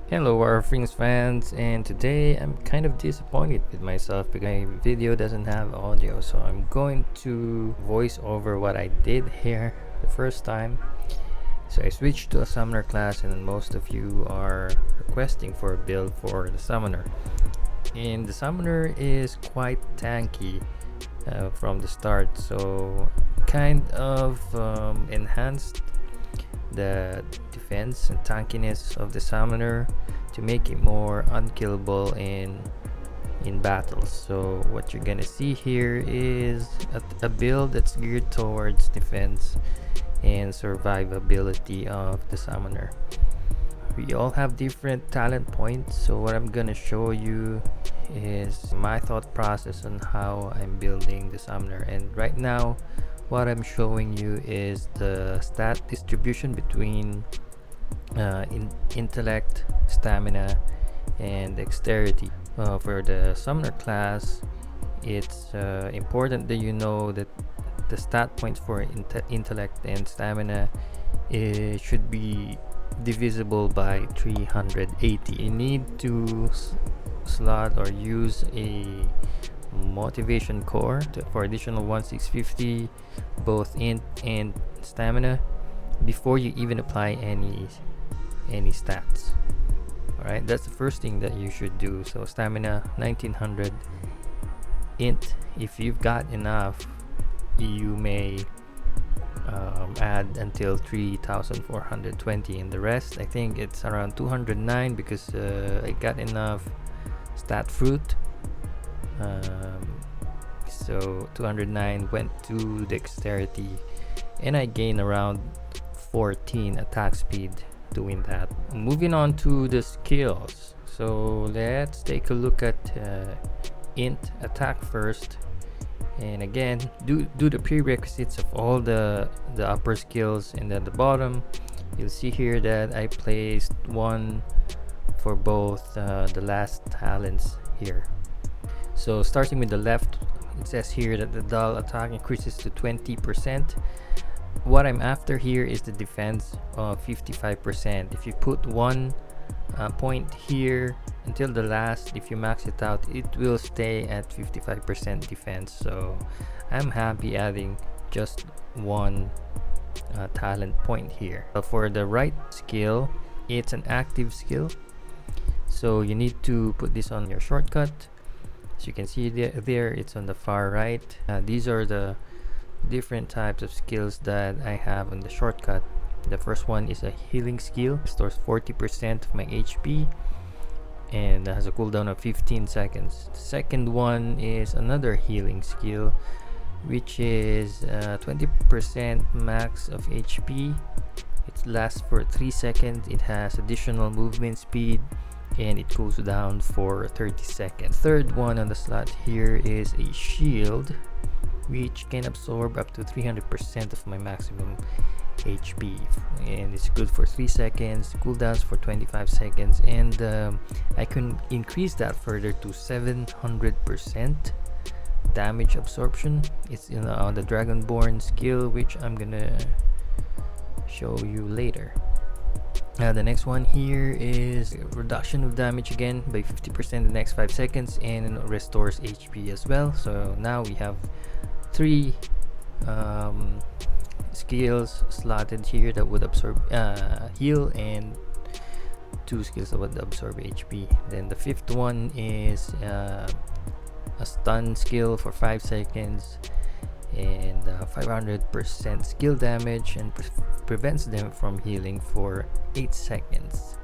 Hello Warframes fans, and today I'm kind of disappointed with myself because my video doesn't have audio, so I'm going to voice over what I did here the first time. So I switched to a summoner class, and most of you are requesting for a build for the summoner. And the summoner is quite tanky from the start, so kind of enhanced the defense and tankiness of the summoner to make it more unkillable in battles. So what you're gonna see here is a build that's geared towards defense and survivability of the summoner. We all have different talent points, so what I'm gonna show you is my thought process on how I'm building the summoner. And right now what I'm showing you is the stat distribution between intellect, stamina, and dexterity. For the summoner class, it's important that you know that the stat points for intellect and stamina should be divisible by 380. You need to slot or use a motivation core for additional 1650 both int and stamina before you even apply any stats. All right, that's the first thing that you should do. So stamina 1900, int, if you've got enough, you may add until 3420, and the rest I think it's around 209 because I got enough stat fruit. So 209 went to dexterity, and I gained around 14 attack speed doing that. Moving on to the skills, so let's take a look at int attack first. And again, do the prerequisites of all the upper skills, and at the bottom you'll see here that I placed one for both the last talents here. So starting with the left, it says here that the dull attack increases to 20%. What I'm after here is the defense of 55%. If you put one point here until the last, if you max it out, it will stay at 55% defense. So I'm happy adding just one talent point here. For the right skill, it's an active skill, so you need to put this on your shortcut. As you can see there, it's on the far right. These are the different types of skills that I have on the shortcut. The first one is a healing skill, restores 40% of my HP and has a cooldown of 15 seconds. The second one is another healing skill, which is 20% max of HP. It lasts for 3 seconds. It has additional movement speed, and it cools down for 30 seconds. Third one on the slot here is a shield, which can absorb up to 300% of my maximum HP, and it's good for 3 seconds, cooldowns for 25 seconds, and I can increase that further to 700% damage absorption. It's on the Dragonborn skill, which I'm gonna show you later. The next one here is reduction of damage again by 50% in the next 5 seconds, and restores HP as well. So now we have 3 skills slotted here that would absorb heal, and 2 skills that would absorb HP. Then the fifth one is a stun skill for 5 seconds and 500% skill damage, and prevents them from healing for 8 seconds.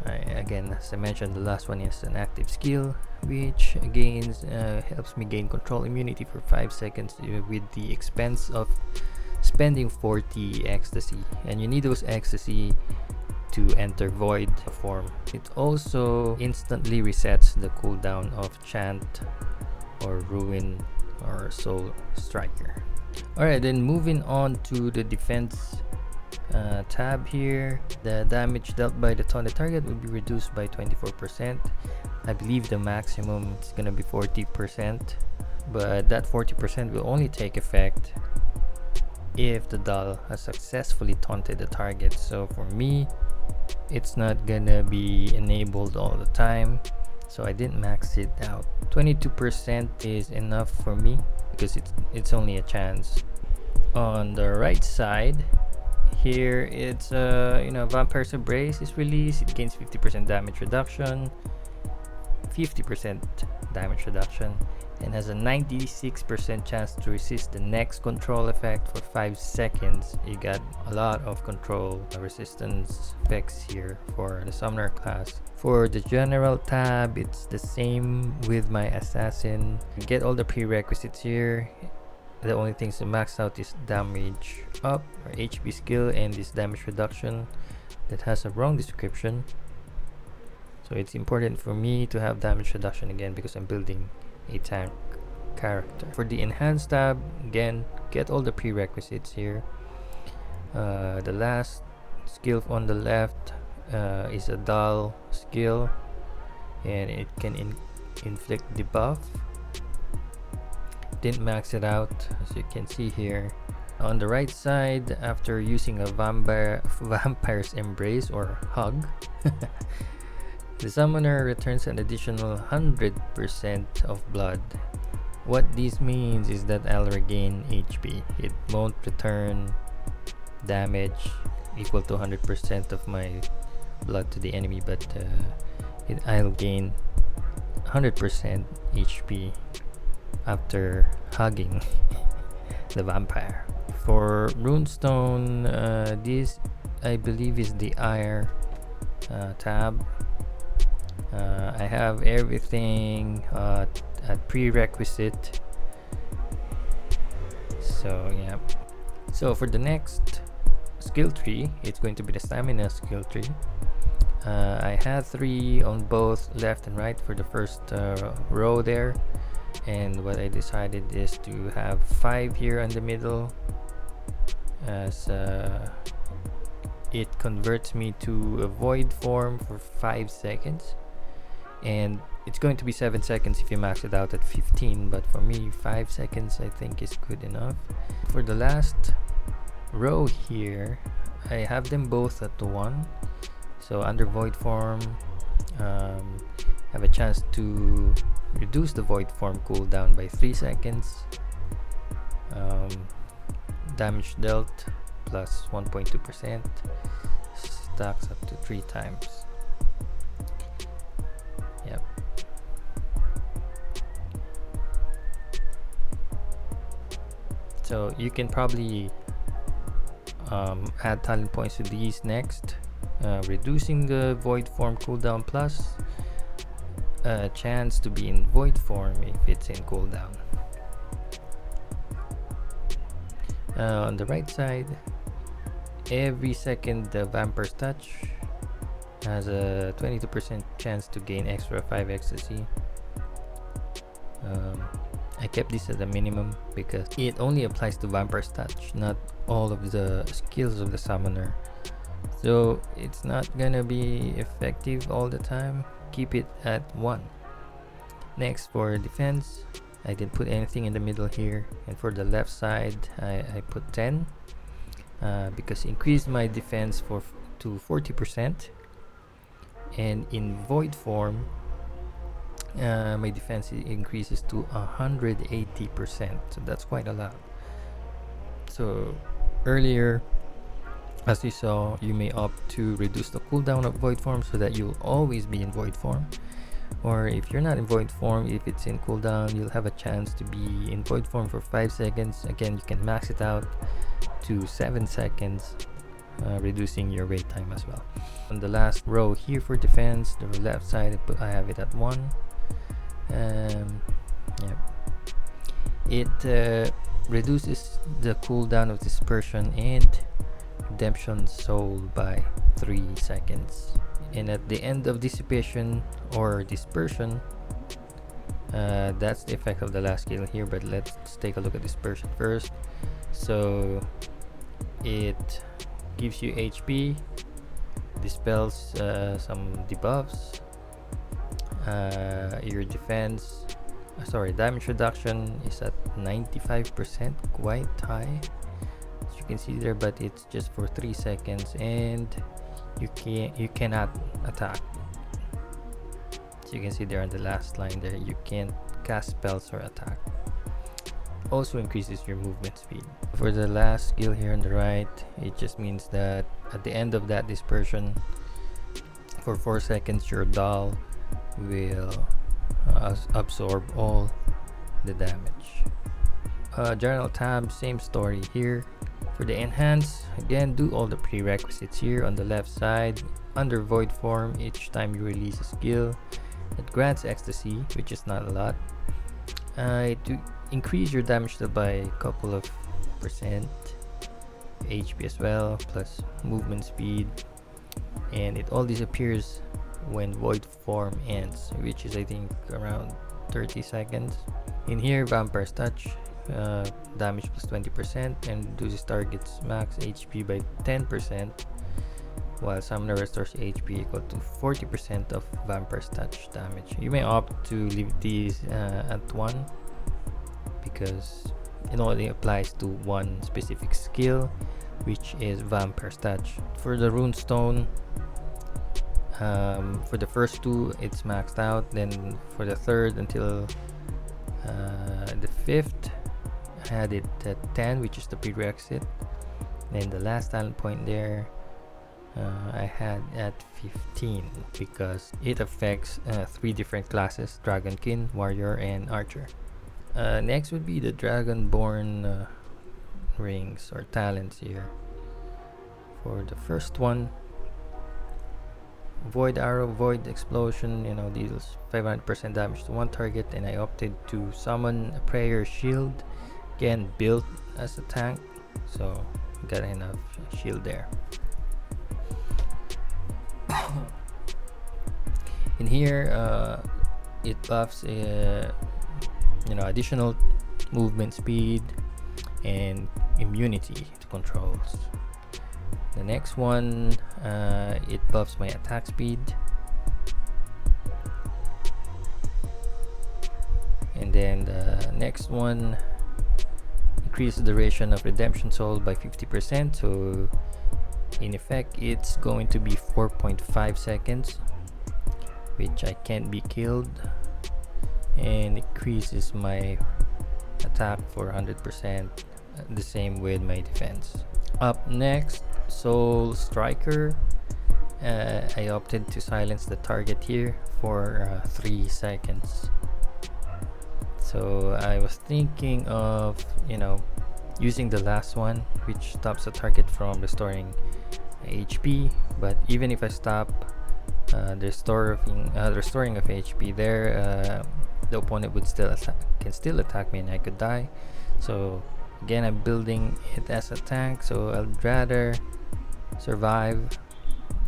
Again, as I mentioned, the last one is an active skill, which gains helps me gain control immunity for 5 seconds with the expense of spending 40 ecstasy, and you need those ecstasy to enter void form. It also instantly resets the cooldown of chant or ruin or soul striker. Alright, then moving on to the defense tab here, the damage dealt by the taunted target will be reduced by 24%. I believe the maximum is gonna be 40%, but that 40% will only take effect if the doll has successfully taunted the target. So for me, it's not gonna be enabled all the time, so I didn't max it out. 22% is enough for me because it's only a chance. On the right side here, it's Vampire's Embrace is released. It gains 50% damage reduction, 50% damage reduction, and has a 96% chance to resist the next control effect for 5 seconds. You got a lot of control resistance effects here for the Summoner class. For the General tab, it's the same with my Assassin. You get all the prerequisites here. The only things to max out is damage up or HP skill and this damage reduction that has a wrong description. So it's important for me to have damage reduction again because I'm building a tank character. For the enhanced tab, again, get all the prerequisites here. The last skill on the left is a dull skill, and it can inflict debuff. Didn't max it out, as you can see here. On the right side, after using a Vampire's Embrace or Hug, the Summoner returns an additional 100% of blood. What this means is that I'll regain HP. It won't return damage equal to 100% of my blood to the enemy, but I'll gain 100% HP after hugging the vampire. For Runestone, this I believe is the Ire tab. I have everything at prerequisite, so yeah. So for the next skill tree, it's going to be the stamina skill tree. I had 3 on both left and right for the first row there, and what I decided is to have 5 here in the middle, as it converts me to a void form for 5 seconds, and it's going to be 7 seconds if you max it out at 15, but for me 5 seconds I think is good enough. For the last row here, I have them both at 1, so under void form, have a chance to reduce the void form cooldown by 3 seconds. Damage dealt plus 1.2% stacks up to 3 times. Yep. So you can probably add talent points to these next, reducing the void form cooldown plus a chance to be in void form if it's in cooldown. On the right side, every second the Vampire's Touch has a 22% chance to gain extra 5 ecstasy. I kept this at a minimum because it only applies to Vampire's Touch, not all of the skills of the Summoner, so it's not gonna be effective all the time. Keep it at 1. Next, for defense, I didn't put anything in the middle here, and for the left side I put 10 because increased my defense to 40%, and in void form my defense increases to 180%, so that's quite a lot. So earlier, as you saw, you may opt to reduce the cooldown of void form so that you'll always be in void form, or if you're not in void form, if it's in cooldown, you'll have a chance to be in void form for 5 seconds. Again, you can max it out to 7 seconds, reducing your wait time as well. On the last row here for defense, the left side, I have it at 1. Yeah. It reduces the cooldown of dispersion and redemption soul by 3 seconds, and at the end of dissipation or dispersion, that's the effect of the last skill here, but let's take a look at dispersion first. So it gives you HP, dispels some debuffs, your defense damage reduction is at 95%, quite high as you can see there, but it's just for 3 seconds, and you cannot attack. So you can see there on the last line there, you can't cast spells or attack. Also increases your movement speed. For the last skill here on the right, it just means that at the end of that dispersion, for 4 seconds your doll will absorb all the damage. General tab, same story here. For the enhance, again, do all the prerequisites here on the left side. Under void form, each time you release a skill, it grants ecstasy, which is not a lot. To increase your damage by a couple of percent, HP as well, plus movement speed, and it all disappears when void form ends, which is I think around 30 seconds. In here, Vampire's Touch, damage plus 20% and reduces target's max HP by 10%, while Summoner restores HP equal to 40% of Vampire's Touch damage. You may opt to leave these at 1 because it only applies to one specific skill, which is Vampire's Touch. For the Runestone, for the first 2 it's maxed out, then for the third until the 5th I had it at 10, which is the prerequisite. Then the last talent point there I had at 15 because it affects 3 different classes: Dragonkin, Warrior, and Archer. Next would be the Dragonborn rings or talents here. For the first one, Void Arrow, Void Explosion, deals 500% damage to one target, and I opted to summon a Prayer Shield, again built as a tank, so got enough shield there. In here, it buffs additional movement speed and immunity to controls. The next one, it buffs my attack speed, and then the next one increases the duration of Redemption Soul by 50%, so in effect it's going to be 4.5 seconds, which I can't be killed, and increases my attack for 100%, the same with my defense. Up next, Soul Striker. I opted to silence the target here for 3 seconds. So I was thinking of using the last one, which stops the target from restoring HP, but even if I stop the restoring of HP there, the opponent would can still attack me and I could die. So again, I'm building it as a tank, so I'd rather survive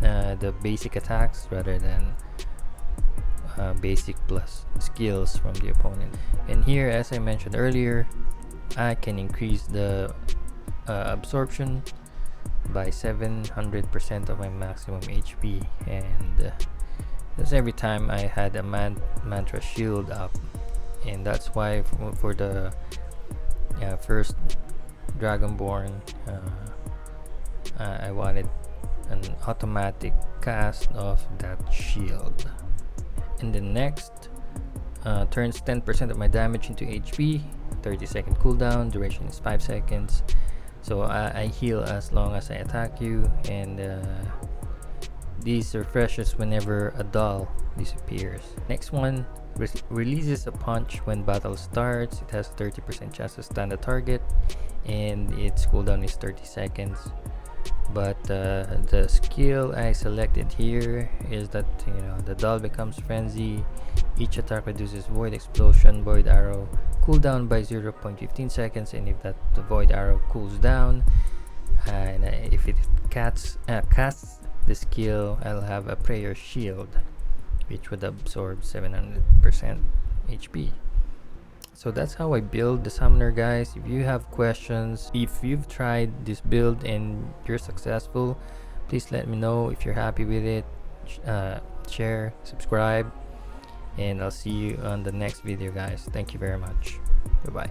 the basic attacks rather than basic plus skills from the opponent. And here, as I mentioned earlier, I can increase the absorption by 700% of my maximum HP, and that's every time I had a mantra shield up. And that's why for the first Dragonborn, I wanted an automatic cast of that shield. And the next turns 10% of my damage into HP, 30-second cooldown, duration is 5 seconds. So I heal as long as I attack you, and these refreshes whenever a doll disappears. Next one releases a punch when battle starts. It has 30% chance to stun the target, and its cooldown is 30 seconds. But the skill I selected here is that the doll becomes frenzy. Each attack reduces Void Explosion, Void Arrow cooldown by 0.15 seconds, and if the Void Arrow cools down, and if it casts the skill, I'll have a Prayer Shield, which would absorb 700% HP. So that's how I build the Summoner, guys. If you have questions, if you've tried this build and you're successful, please let me know. If you're happy with it, share, subscribe, and I'll see you on the next video, guys. Thank you very much. Goodbye.